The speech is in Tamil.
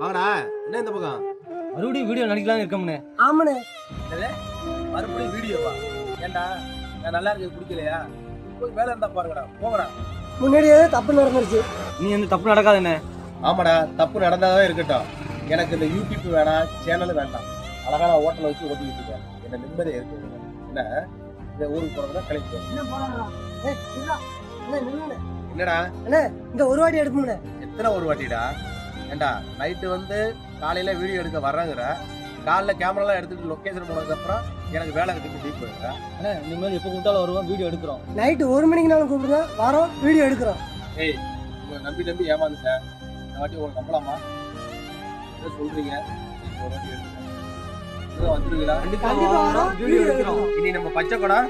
வாங்கடா, என்ன இந்த பக்கம்? மறுபடியும் வீடியோ நடிக்கலாம் இருக்கோம்னே. ஆமாண்ணே. மறுபடியும் வீடியோவா? ஏன்டா நான் நல்லா இருக்கு பிடிக்கலையா? போய் வேலை இருந்தா பாருங்கடா, போங்கடா. முன்னாடியே தப்பு நடந்துருச்சு. நீ எந்த தப்பு நடக்காது என்ன? ஆமாடா, தப்பு நடந்தாதான் இருக்கட்டும். எனக்கு இந்த யூடியூப் வேணாம், சேனல் வேண்டாம். அழகான ஹோட்டலை வச்சு ஓட்டிக்கிட்டு இருக்கேன். என்ன நிம்மதியா இருக்கு. என்ன இந்த ஊருக்கு போறதுனா கிளம்பி. என்னடா இந்த ஒரு வாட்டி எடுப்போம்ண்ணே. எத்தனை ஒரு வாட்டிடா? ஏண்டா நைட்டு வந்து காலையில வீடியோ எடுக்க வர்றாங்கிற, காலைல கேமராலாம் எடுத்துட்டு லொக்கேஷன் போனதுக்கு அப்புறம் எனக்கு வேலை இருக்கு டீப் போயிருக்கா. அண்ணே இனிமேல் எப்போ கூப்பிட்டாலும் வருவோம், வீடியோ எடுக்கிறோம். நைட்டு 1 மணிக்குனாலும் கூப்பிடுங்க, வரோம், வீடியோ எடுக்கிறோம். ஏய், உங்களை நம்பி ஏமாந்துட்டேன். இந்த வாட்டி உங்களுக்கு நம்பலாமா? என்ன சொல்றீங்க? ஒரு வாட்டி எடுத்துக்கோங்க. வந்துருவீங்களா? கண்டிப்பா வரோம், வீடியோ எடுக்கிறோம். இனி நம்ம பச்சை கொடா